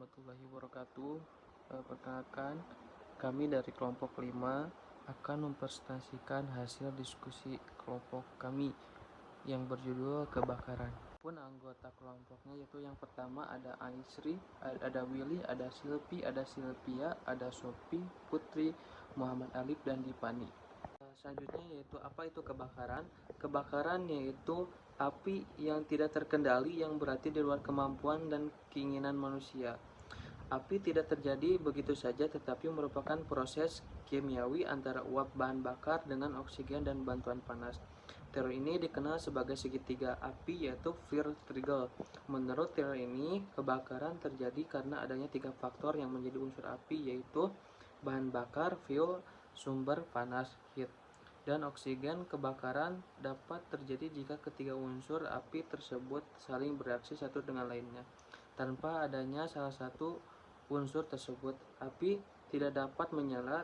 warahmatullahi wabarakatuh. Perkenalkan, kami dari kelompok 5 akan mempresentasikan hasil diskusi kelompok kami yang berjudul kebakaran. Pun anggota kelompoknya yaitu yang pertama ada Aisri, ada Willy, ada Silvi, ada Silvia, ada Sophie, Putri, Muhammad Alif, dan Dipani. Selanjutnya yaitu apa itu kebakaran? Kebakaran yaitu api yang tidak terkendali yang berarti di luar kemampuan dan keinginan manusia. Api tidak terjadi begitu saja tetapi merupakan proses kimiawi antara uap bahan bakar dengan oksigen dan bantuan panas. Teori ini dikenal sebagai segitiga api yaitu Firth-Trigel. Menurut teori ini, kebakaran terjadi karena adanya 3 faktor yang menjadi unsur api yaitu bahan bakar, fuel, sumber panas, heat, dan oksigen. Kebakaran dapat terjadi jika ketiga unsur api tersebut saling bereaksi satu dengan lainnya. Tanpa adanya salah satu unsur tersebut, api tidak dapat menyala.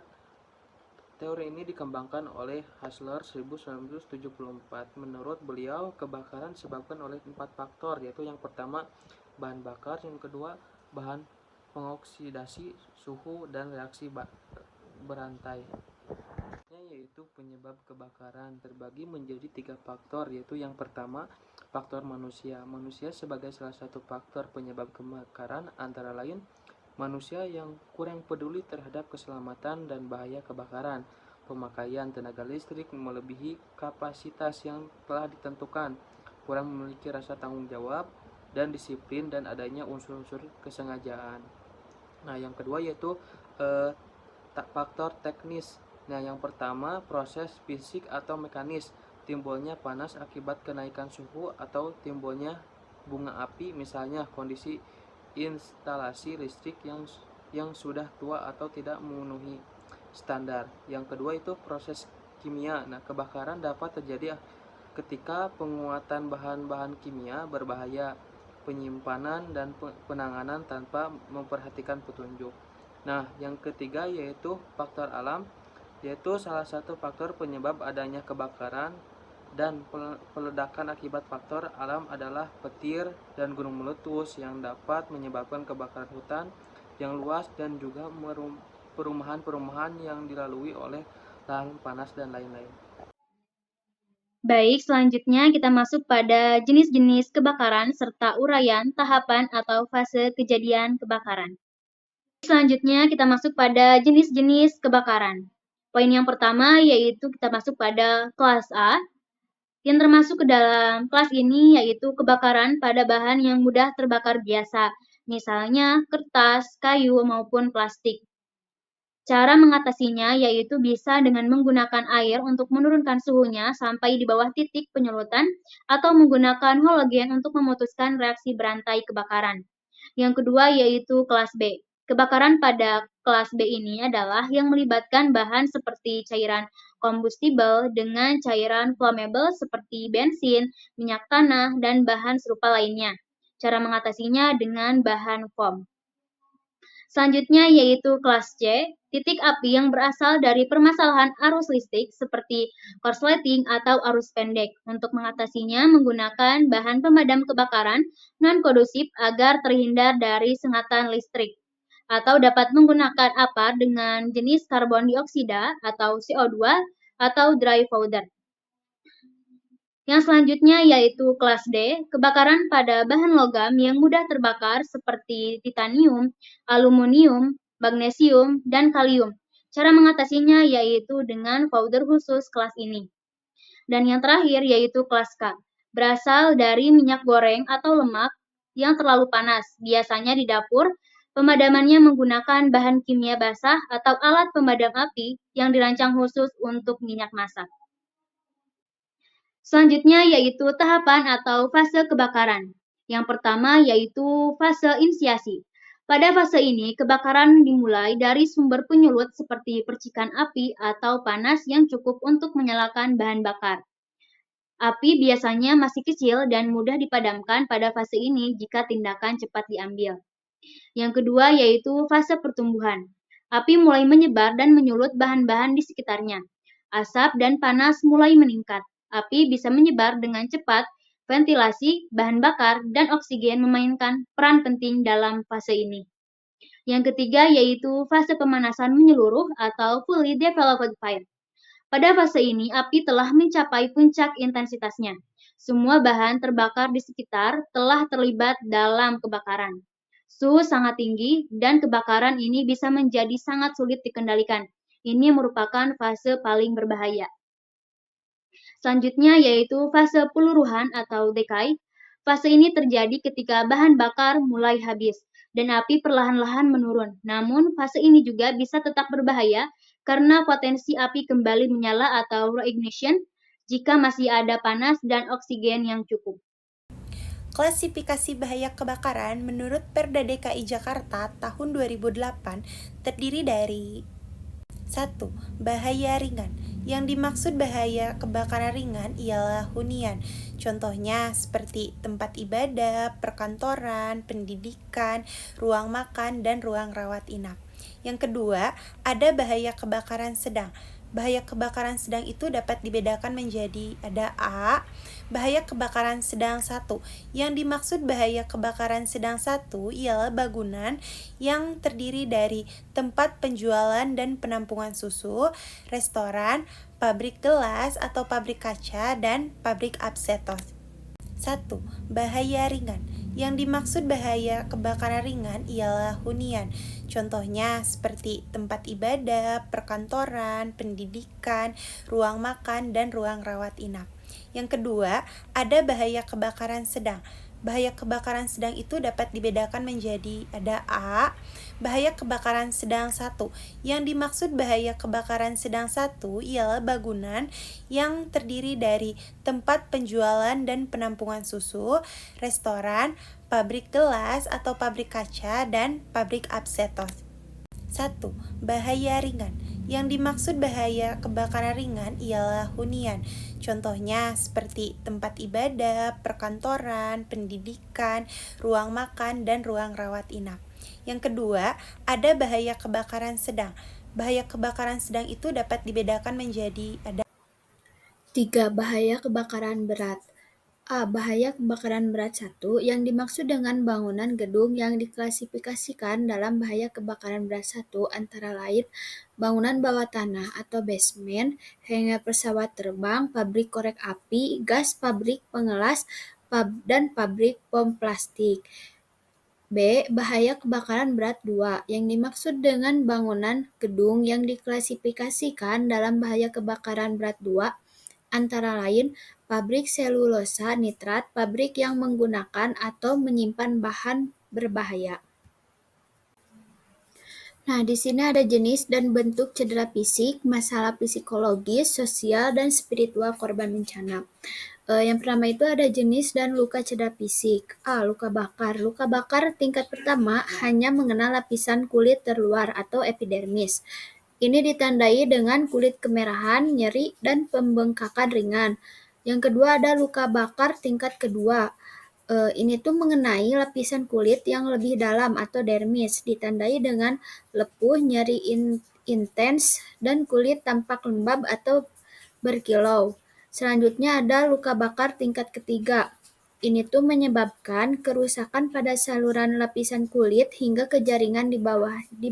Teori ini dikembangkan oleh Hassler 1974. Menurut beliau, kebakaran disebabkan oleh 4 faktor, yaitu yang pertama bahan bakar, yang kedua bahan pengoksidasi, suhu, dan reaksi berantai. Yaitu penyebab kebakaran terbagi menjadi 3 faktor, yaitu yang pertama faktor manusia. Manusia sebagai salah satu faktor penyebab kebakaran, antara lain manusia yang kurang peduli terhadap keselamatan dan bahaya kebakaran, pemakaian tenaga listrik melebihi kapasitas yang telah ditentukan, kurang memiliki rasa tanggung jawab dan disiplin, dan adanya unsur-unsur kesengajaan. Nah, yang kedua yaitu faktor teknis. Nah, yang pertama proses fisik atau mekanis, timbulnya panas akibat kenaikan suhu atau timbulnya bunga api, misalnya kondisi instalasi listrik yang sudah tua atau tidak memenuhi standar. Yang kedua itu proses kimia. Nah, kebakaran dapat terjadi ketika penguatan bahan-bahan kimia berbahaya, penyimpanan dan penanganan tanpa memperhatikan petunjuk. Nah, yang ketiga yaitu faktor alam, yaitu salah satu faktor penyebab adanya kebakaran dan peledakan. Akibat faktor alam adalah petir dan gunung meletus yang dapat menyebabkan kebakaran hutan yang luas dan juga perumahan-perumahan yang dilalui oleh lahan panas dan lain-lain. Baik, selanjutnya kita masuk pada jenis-jenis kebakaran serta uraian, tahapan, atau fase kejadian kebakaran. Selanjutnya kita masuk pada jenis-jenis kebakaran. Poin yang pertama yaitu kita masuk pada kelas A, yang termasuk ke dalam kelas ini yaitu kebakaran pada bahan yang mudah terbakar biasa, misalnya kertas, kayu, maupun plastik. Cara mengatasinya yaitu bisa dengan menggunakan air untuk menurunkan suhunya sampai di bawah titik penyulutan atau menggunakan halogen untuk memutuskan reaksi berantai kebakaran. Yang kedua yaitu kelas B. Kebakaran pada kelas B ini adalah yang melibatkan bahan seperti cairan kombustibel dengan cairan flammable seperti bensin, minyak tanah, dan bahan serupa lainnya. Cara mengatasinya dengan bahan foam. Selanjutnya yaitu kelas C, titik api yang berasal dari permasalahan arus listrik seperti korsleting atau arus pendek. Untuk mengatasinya menggunakan bahan pemadam kebakaran non-kondusif agar terhindar dari sengatan listrik. Atau dapat menggunakan APAR dengan jenis karbon dioksida atau CO2 atau dry powder. Yang selanjutnya yaitu kelas D, kebakaran pada bahan logam yang mudah terbakar seperti titanium, aluminium, magnesium, dan kalium. Cara mengatasinya yaitu dengan powder khusus kelas ini. Dan yang terakhir yaitu kelas K, berasal dari minyak goreng atau lemak yang terlalu panas, biasanya di dapur. Pemadamannya menggunakan bahan kimia basah atau alat pemadam api yang dirancang khusus untuk minyak masak. Selanjutnya yaitu tahapan atau fase kebakaran. Yang pertama yaitu fase inisiasi. Pada fase ini, kebakaran dimulai dari sumber penyulut seperti percikan api atau panas yang cukup untuk menyalakan bahan bakar. Api biasanya masih kecil dan mudah dipadamkan pada fase ini jika tindakan cepat diambil. Yang kedua yaitu fase pertumbuhan. Api mulai menyebar dan menyulut bahan-bahan di sekitarnya. Asap dan panas mulai meningkat. Api bisa menyebar dengan cepat. Ventilasi, bahan bakar, dan oksigen memainkan peran penting dalam fase ini. Yang ketiga yaitu fase pemanasan menyeluruh atau fully developed fire. Pada fase ini, api telah mencapai puncak intensitasnya. Semua bahan terbakar di sekitar telah terlibat dalam kebakaran. Suhu sangat tinggi dan kebakaran ini bisa menjadi sangat sulit dikendalikan. Ini merupakan fase paling berbahaya. Selanjutnya yaitu fase peluruhan atau decay. Fase ini terjadi ketika bahan bakar mulai habis dan api perlahan-lahan menurun. Namun, fase ini juga bisa tetap berbahaya karena potensi api kembali menyala atau reignition jika masih ada panas dan oksigen yang cukup. Klasifikasi bahaya kebakaran menurut Perda DKI Jakarta tahun 2008 terdiri dari 1. Bahaya ringan. Yang dimaksud bahaya kebakaran ringan ialah hunian. Contohnya seperti tempat ibadah, perkantoran, pendidikan, ruang makan, dan ruang rawat inap. Yang kedua, ada bahaya kebakaran sedang. Bahaya kebakaran sedang itu dapat dibedakan menjadi ada A, bahaya kebakaran sedang 1. Yang dimaksud bahaya kebakaran sedang 1 ialah bangunan yang terdiri dari tempat penjualan dan penampungan susu, restoran, pabrik gelas atau pabrik kaca, dan pabrik asetos. 1. Bahaya ringan. Yang dimaksud bahaya kebakaran ringan ialah hunian. Contohnya seperti tempat ibadah, perkantoran, pendidikan, ruang makan, dan ruang rawat inap. Yang kedua, ada bahaya kebakaran sedang. Bahaya kebakaran sedang itu dapat dibedakan menjadi ada A, bahaya kebakaran sedang 1. Yang dimaksud bahaya kebakaran sedang 1 ialah bangunan yang terdiri dari tempat penjualan dan penampungan susu, restoran, pabrik gelas atau pabrik kaca, dan pabrik asetos. 1. Bahaya ringan. Yang dimaksud bahaya kebakaran ringan ialah hunian. Contohnya seperti tempat ibadah, perkantoran, pendidikan, ruang makan, dan ruang rawat inap. Yang kedua, ada bahaya kebakaran sedang. Bahaya kebakaran sedang itu dapat dibedakan menjadi ada 3. Bahaya kebakaran berat. A. Bahaya kebakaran berat 1 yang dimaksud dengan bangunan gedung yang diklasifikasikan dalam bahaya kebakaran berat 1 antara lain bangunan bawah tanah atau basement, hangar pesawat terbang, pabrik korek api, gas, pabrik pengelas, dan pabrik bom plastik. B. Bahaya kebakaran berat 2 yang dimaksud dengan bangunan gedung yang diklasifikasikan dalam bahaya kebakaran berat 2 antara lain pabrik selulosa nitrat, pabrik yang menggunakan atau menyimpan bahan berbahaya. Nah, di sini ada jenis dan bentuk cedera fisik, masalah psikologis, sosial, dan spiritual korban bencana. Yang pertama itu ada jenis dan luka cedera fisik. A. Luka bakar. Luka bakar tingkat pertama hanya mengenal lapisan kulit terluar atau epidermis. Ini ditandai dengan kulit kemerahan, nyeri, dan pembengkakan ringan. Yang kedua ada luka bakar tingkat kedua. Ini tuh mengenai lapisan kulit yang lebih dalam atau dermis, ditandai dengan lepuh, nyeri intens, dan kulit tampak lembab atau berkilau. Selanjutnya ada luka bakar tingkat ketiga. Ini tuh menyebabkan kerusakan pada saluran lapisan kulit hingga ke jaringan di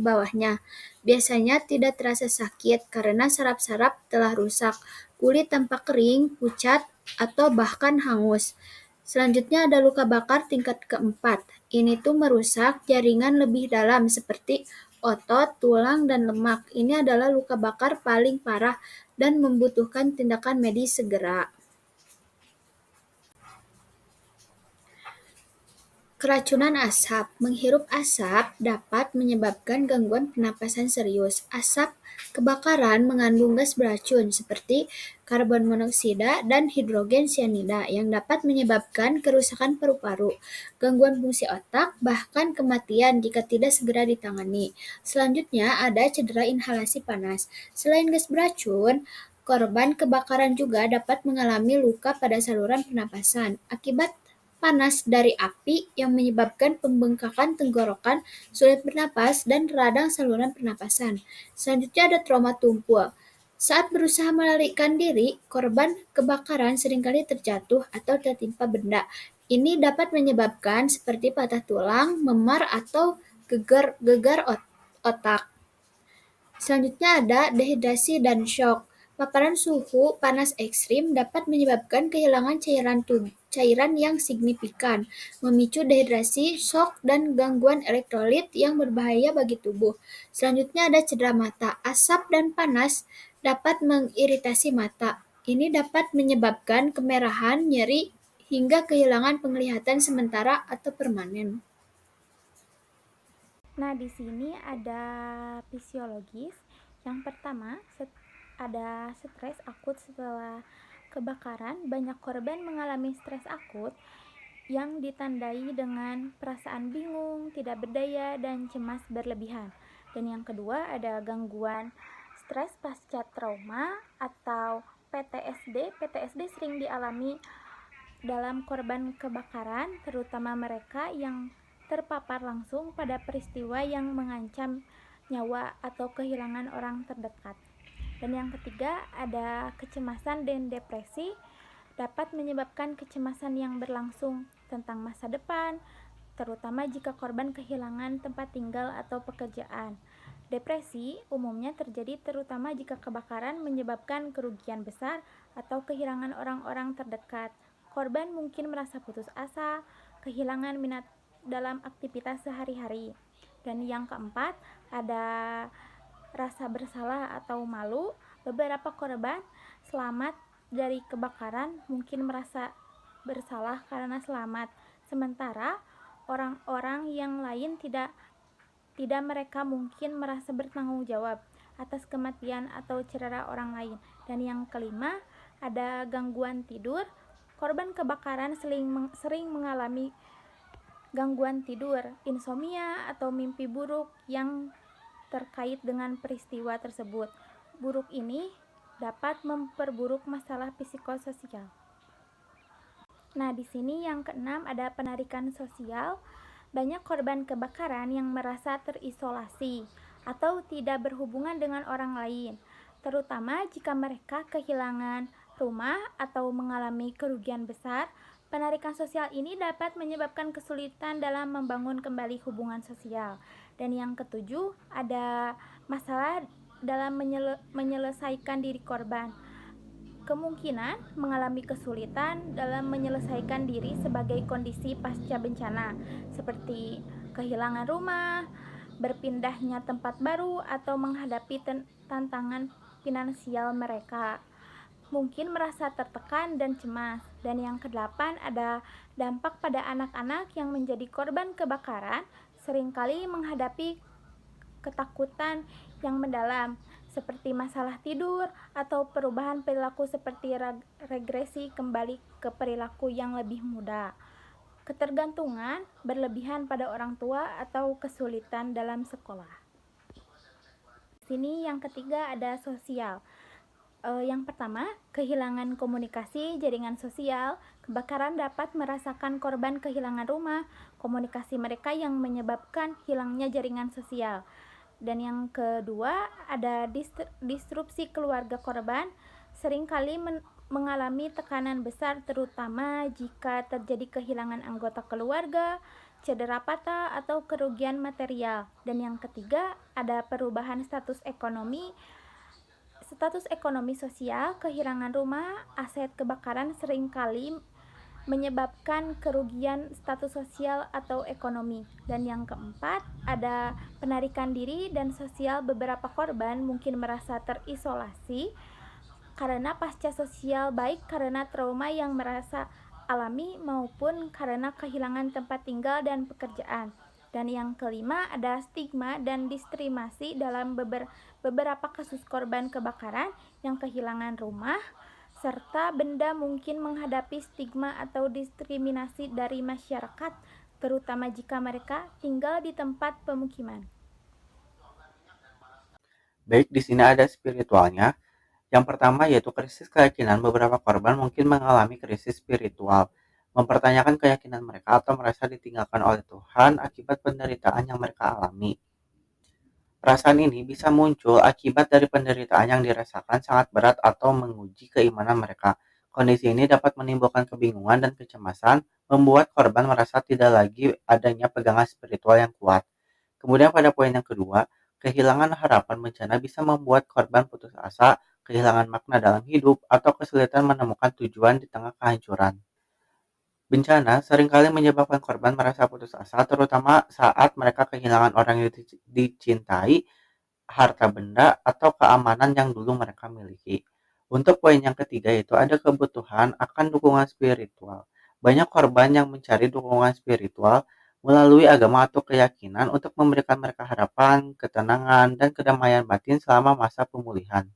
bawahnya. Biasanya tidak terasa sakit karena saraf-saraf telah rusak. Kulit tampak kering, pucat, atau bahkan hangus. Selanjutnya ada luka bakar tingkat keempat. Ini tuh merusak jaringan lebih dalam seperti otot, tulang, dan lemak. Ini adalah luka bakar paling parah dan membutuhkan tindakan medis segera. Keracunan asap. Menghirup asap dapat menyebabkan gangguan pernapasan serius. Asap kebakaran mengandung gas beracun seperti karbon monoksida dan hidrogen cyanida yang dapat menyebabkan kerusakan paru-paru, gangguan fungsi otak, bahkan kematian jika tidak segera ditangani. Selanjutnya ada cedera inhalasi panas. Selain gas beracun, korban kebakaran juga dapat mengalami luka pada saluran pernapasan akibat panas dari api yang menyebabkan pembengkakan tenggorokan, sulit bernapas, dan radang saluran pernapasan. Selanjutnya ada trauma tumpul. Saat berusaha melarikan diri, korban kebakaran seringkali terjatuh atau tertimpa benda. Ini dapat menyebabkan seperti patah tulang, memar, atau gegar otak. Selanjutnya ada dehidrasi dan shock. Paparan suhu panas ekstrim dapat menyebabkan kehilangan cairan yang signifikan, memicu dehidrasi, shock, dan gangguan elektrolit yang berbahaya bagi tubuh. Selanjutnya ada cedera mata. Asap dan panas dapat mengiritasi mata. Ini dapat menyebabkan kemerahan, nyeri, hingga kehilangan penglihatan sementara atau permanen. Nah, di sini ada fisiologis. Yang pertama, ada stres akut setelah kebakaran. Banyak korban mengalami stres akut yang ditandai dengan perasaan bingung, tidak berdaya, dan cemas berlebihan. Dan yang kedua, ada gangguan stres pasca trauma atau PTSD. PTSD sering dialami dalam korban kebakaran, terutama mereka yang terpapar langsung pada peristiwa yang mengancam nyawa atau kehilangan orang terdekat. Dan yang ketiga, ada kecemasan dan depresi. Dapat menyebabkan kecemasan yang berlangsung tentang masa depan, terutama jika korban kehilangan tempat tinggal atau pekerjaan. Depresi umumnya terjadi terutama jika kebakaran menyebabkan kerugian besar atau kehilangan orang-orang terdekat. Korban mungkin merasa putus asa, kehilangan minat dalam aktivitas sehari-hari. Dan yang keempat, ada rasa bersalah atau malu. Beberapa korban selamat dari kebakaran mungkin merasa bersalah karena selamat, sementara orang-orang yang lain tidak mereka mungkin merasa bertanggung jawab atas kematian atau cedera orang lain. Dan yang kelima, ada gangguan tidur. Korban kebakaran sering mengalami gangguan tidur, insomnia, atau mimpi buruk yang terkait dengan peristiwa tersebut. Buruk ini dapat memperburuk masalah psikososial. Nah, di sini yang keenam ada penarikan sosial. Banyak korban kebakaran yang merasa terisolasi atau tidak berhubungan dengan orang lain, terutama jika mereka kehilangan rumah atau mengalami kerugian besar. Penarikan sosial ini dapat menyebabkan kesulitan dalam membangun kembali hubungan sosial. Dan yang ketujuh, ada masalah dalam menyelesaikan diri korban. Kemungkinan mengalami kesulitan dalam menyelesaikan diri sebagai kondisi pasca bencana, seperti kehilangan rumah, berpindahnya tempat baru, atau menghadapi tantangan finansial mereka. Mungkin merasa tertekan dan cemas. Dan yang kedelapan, ada dampak pada anak-anak yang menjadi korban kebakaran, seringkali menghadapi ketakutan yang mendalam, seperti masalah tidur atau perubahan perilaku seperti regresi kembali ke perilaku yang lebih muda, ketergantungan berlebihan pada orang tua, atau kesulitan dalam sekolah. Sini yang ketiga ada sosial. Yang pertama, kehilangan komunikasi jaringan sosial. Kebakaran dapat merasakan korban kehilangan rumah, komunikasi mereka yang menyebabkan hilangnya jaringan sosial. Dan yang kedua, ada disrupsi keluarga korban. Seringkali mengalami tekanan besar, terutama jika terjadi kehilangan anggota keluarga, cedera patah, atau kerugian material. Dan yang ketiga, ada perubahan status ekonomi sosial. Kehilangan rumah, aset kebakaran seringkali menyebabkan kerugian status sosial atau ekonomi. Dan yang keempat, ada penarikan diri dan sosial. Beberapa korban mungkin merasa terisolasi karena pasca sosial, baik karena trauma yang merasa alami maupun karena kehilangan tempat tinggal dan pekerjaan. Dan yang kelima, ada stigma dan diskriminasi. Dalam beberapa kasus korban kebakaran yang kehilangan rumah serta benda mungkin menghadapi stigma atau diskriminasi dari masyarakat, terutama jika mereka tinggal di tempat pemukiman. Baik, di sini ada spiritualnya. Yang pertama yaitu krisis keyakinan. Beberapa korban mungkin mengalami krisis spiritual, mempertanyakan keyakinan mereka atau merasa ditinggalkan oleh Tuhan akibat penderitaan yang mereka alami. Perasaan ini bisa muncul akibat dari penderitaan yang dirasakan sangat berat atau menguji keimanan mereka. Kondisi ini dapat menimbulkan kebingungan dan kecemasan, membuat korban merasa tidak lagi adanya pegangan spiritual yang kuat. Kemudian pada poin yang kedua, kehilangan harapan bencana bisa membuat korban putus asa, kehilangan makna dalam hidup, atau kesulitan menemukan tujuan di tengah kehancuran. Bencana seringkali menyebabkan korban merasa putus asa, terutama saat mereka kehilangan orang yang dicintai, harta benda, atau keamanan yang dulu mereka miliki. Untuk poin yang ketiga itu ada kebutuhan akan dukungan spiritual. Banyak korban yang mencari dukungan spiritual melalui agama atau keyakinan untuk memberikan mereka harapan, ketenangan, dan kedamaian batin selama masa pemulihan.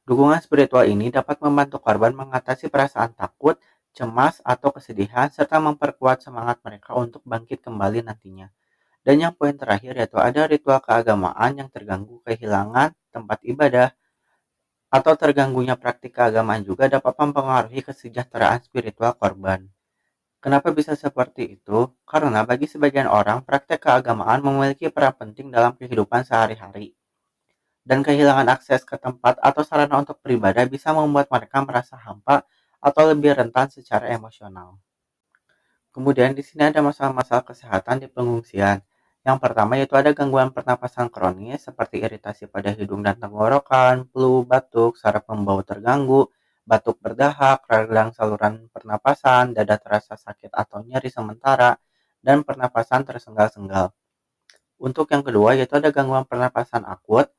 Dukungan spiritual ini dapat membantu korban mengatasi perasaan takut, cemas, atau kesedihan, serta memperkuat semangat mereka untuk bangkit kembali nantinya. Dan yang poin terakhir yaitu ada ritual keagamaan yang terganggu, kehilangan tempat ibadah, atau terganggunya praktik keagamaan juga dapat mempengaruhi kesejahteraan spiritual korban. Kenapa bisa seperti itu? Karena bagi sebagian orang, praktek keagamaan memiliki peran penting dalam kehidupan sehari-hari. Dan kehilangan akses ke tempat atau sarana untuk beribadah bisa membuat mereka merasa hampa atau lebih rentan secara emosional. Kemudian di sini ada masalah-masalah kesehatan di pengungsian. Yang pertama yaitu ada gangguan pernapasan kronis seperti iritasi pada hidung dan tenggorokan, flu, batuk, saraf pembau terganggu, batuk berdahak, radang saluran pernapasan, dada terasa sakit atau nyeri sementara, dan pernapasan tersengal-sengal. Untuk yang kedua yaitu ada gangguan pernapasan akut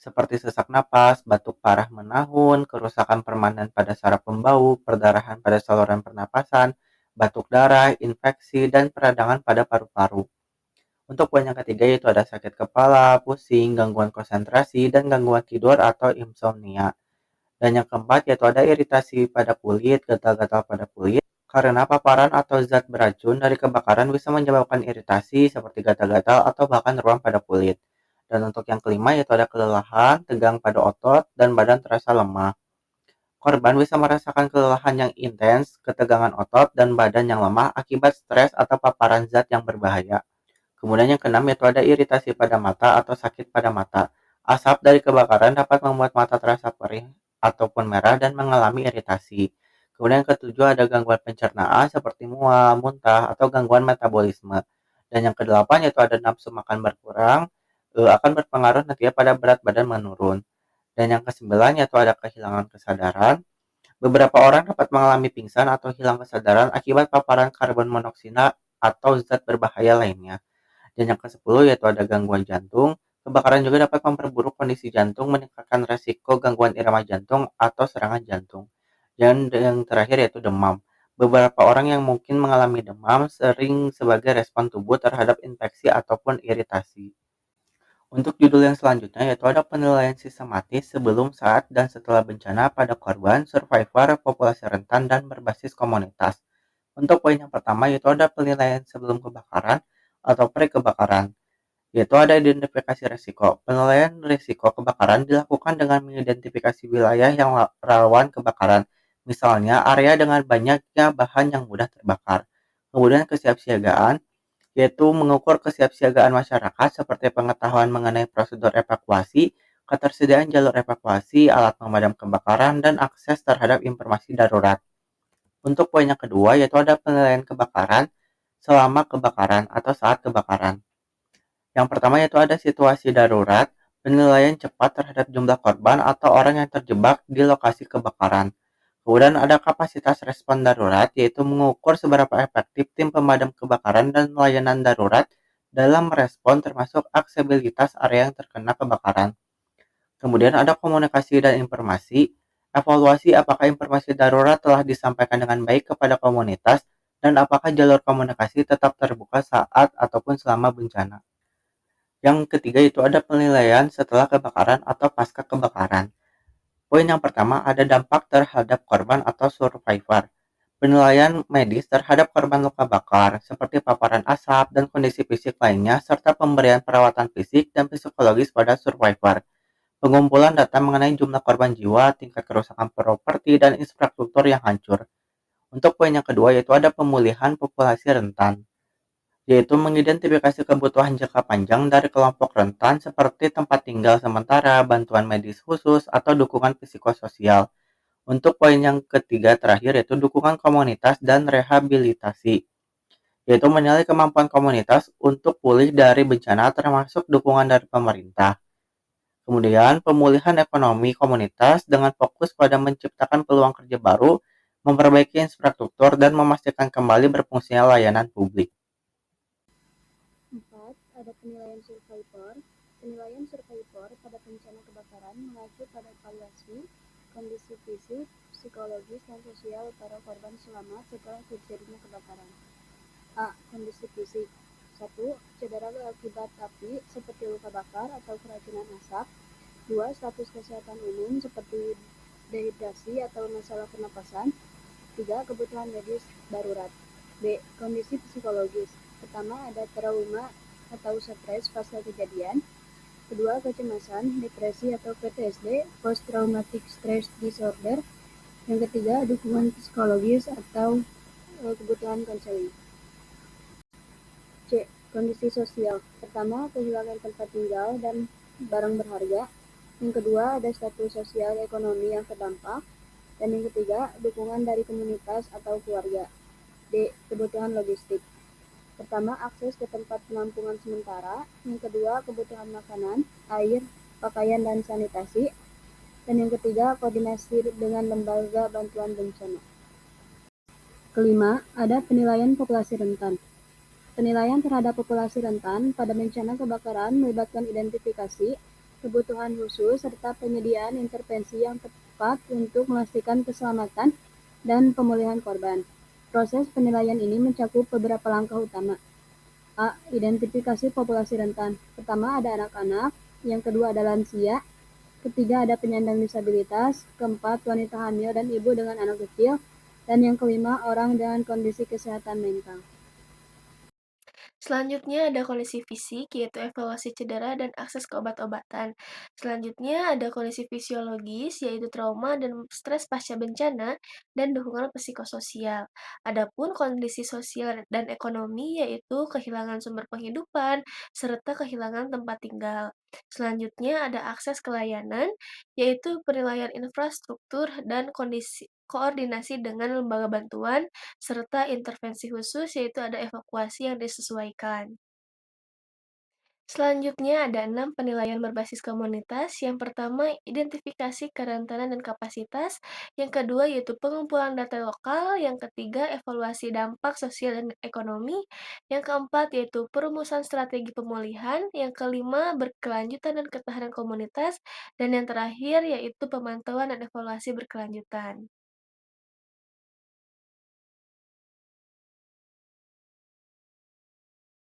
seperti sesak napas, batuk parah menahun, kerusakan permanen pada saraf pembau, perdarahan pada saluran pernapasan, batuk darah, infeksi, dan peradangan pada paru-paru. Untuk poin yang ketiga yaitu ada sakit kepala, pusing, gangguan konsentrasi, dan gangguan tidur atau insomnia. Dan yang keempat yaitu ada iritasi pada kulit, gatal-gatal pada kulit, karena paparan atau zat beracun dari kebakaran bisa menyebabkan iritasi seperti gatal-gatal atau bahkan ruam pada kulit. Dan untuk yang kelima yaitu ada kelelahan, tegang pada otot, dan badan terasa lemah. Korban bisa merasakan kelelahan yang intens, ketegangan otot, dan badan yang lemah akibat stres atau paparan zat yang berbahaya. Kemudian yang keenam yaitu ada iritasi pada mata atau sakit pada mata. Asap dari kebakaran dapat membuat mata terasa perih ataupun merah dan mengalami iritasi. Kemudian yang ketujuh ada gangguan pencernaan seperti mual, muntah, atau gangguan metabolisme. Dan yang kedelapan yaitu ada nafsu makan berkurang, akan berpengaruh nantinya pada berat badan menurun. Dan yang kesembilan yaitu ada kehilangan kesadaran. Beberapa orang dapat mengalami pingsan atau hilang kesadaran akibat paparan karbon monoksida atau zat berbahaya lainnya. Dan yang ke-10 yaitu ada gangguan jantung. Kebakaran juga dapat memperburuk kondisi jantung, meningkatkan resiko gangguan irama jantung atau serangan jantung. Dan yang terakhir yaitu demam. Beberapa orang yang mungkin mengalami demam sering sebagai respon tubuh terhadap infeksi ataupun iritasi. Untuk judul yang selanjutnya yaitu ada penilaian sistematis sebelum, saat, dan setelah bencana pada korban, survivor, populasi rentan, dan berbasis komunitas. Untuk poin yang pertama yaitu ada penilaian sebelum kebakaran atau pre-kebakaran, yaitu ada identifikasi risiko. Penilaian risiko kebakaran dilakukan dengan mengidentifikasi wilayah yang rawan kebakaran, misalnya area dengan banyaknya bahan yang mudah terbakar. Kemudian kesiapsiagaan, yaitu mengukur kesiapsiagaan masyarakat seperti pengetahuan mengenai prosedur evakuasi, ketersediaan jalur evakuasi, alat pemadam kebakaran, dan akses terhadap informasi darurat. Untuk poin yang kedua yaitu ada penilaian kebakaran selama kebakaran atau saat kebakaran. Yang pertama yaitu ada situasi darurat, penilaian cepat terhadap jumlah korban atau orang yang terjebak di lokasi kebakaran. Kemudian ada kapasitas respon darurat, yaitu mengukur seberapa efektif tim pemadam kebakaran dan layanan darurat dalam merespon termasuk aksesibilitas area yang terkena kebakaran. Kemudian ada komunikasi dan informasi, evaluasi apakah informasi darurat telah disampaikan dengan baik kepada komunitas dan apakah jalur komunikasi tetap terbuka saat ataupun selama bencana. Yang ketiga itu ada penilaian setelah kebakaran atau pasca kebakaran. Poin yang pertama ada dampak terhadap korban atau survivor. Penilaian medis terhadap korban luka bakar, seperti paparan asap dan kondisi fisik lainnya, serta pemberian perawatan fisik dan psikologis pada survivor. Pengumpulan data mengenai jumlah korban jiwa, tingkat kerusakan properti, dan infrastruktur yang hancur. Untuk poin yang kedua yaitu ada pemulihan populasi rentan, yaitu mengidentifikasi kebutuhan jangka panjang dari kelompok rentan seperti tempat tinggal sementara, bantuan medis khusus, atau dukungan psikososial. Untuk poin yang ketiga terakhir yaitu dukungan komunitas dan rehabilitasi, yaitu menilai kemampuan komunitas untuk pulih dari bencana termasuk dukungan dari pemerintah. Kemudian, pemulihan ekonomi komunitas dengan fokus pada menciptakan peluang kerja baru, memperbaiki infrastruktur, dan memastikan kembali berfungsinya layanan publik. 4. Ada penilaian survivor. Penilaian survivor pada bencana kebakaran mengacu pada evaluasi kondisi fisik, psikologis, dan sosial para korban selamat setelah terjadinya kebakaran. A. Kondisi fisik. 1. Cedera akibat api seperti luka bakar atau keracunan asap. 2. Status kesehatan umum seperti dehidrasi atau masalah pernapasan. 3. Kebutuhan medis darurat. B. Kondisi psikologis. Pertama, ada trauma atau stres pasca kejadian. Kedua, kecemasan, depresi atau PTSD, Post Traumatic Stress Disorder. Yang ketiga, dukungan psikologis atau kebutuhan konseling. C. Kondisi sosial. Pertama, kehilangan tempat tinggal dan barang berharga. Yang kedua, ada status sosial ekonomi yang terdampak. Dan yang ketiga, dukungan dari komunitas atau keluarga. D. Kebutuhan logistik. Pertama, akses ke tempat penampungan sementara. Yang kedua, kebutuhan makanan, air, pakaian, dan sanitasi. Dan yang ketiga, koordinasi dengan lembaga bantuan bencana. Kelima, ada penilaian populasi rentan. Penilaian terhadap populasi rentan pada bencana kebakaran melibatkan identifikasi, kebutuhan khusus, serta penyediaan intervensi yang tepat untuk memastikan keselamatan dan pemulihan korban. Proses penilaian ini mencakup beberapa langkah utama. A. Identifikasi populasi rentan. Pertama, ada anak-anak. Yang kedua, ada lansia. Ketiga, ada penyandang disabilitas. Keempat, wanita hamil dan ibu dengan anak kecil. Dan yang kelima, orang dengan kondisi kesehatan mental. Selanjutnya ada kondisi fisik, yaitu evaluasi cedera dan akses ke obat-obatan. Selanjutnya ada kondisi fisiologis, yaitu trauma dan stres pasca bencana, dan dukungan psikososial. Adapun kondisi sosial dan ekonomi, yaitu kehilangan sumber penghidupan, serta kehilangan tempat tinggal. Selanjutnya ada akses ke layanan, yaitu penilaian infrastruktur dan koordinasi dengan lembaga bantuan, serta intervensi khusus yaitu ada evakuasi yang disesuaikan. Selanjutnya ada 6 penilaian berbasis komunitas. Yang pertama, identifikasi kerentanan dan kapasitas. Yang kedua, yaitu pengumpulan data lokal. Yang ketiga, evaluasi dampak sosial dan ekonomi. Yang keempat, yaitu perumusan strategi pemulihan. Yang kelima, berkelanjutan dan ketahanan komunitas. Dan yang terakhir, yaitu pemantauan dan evaluasi berkelanjutan.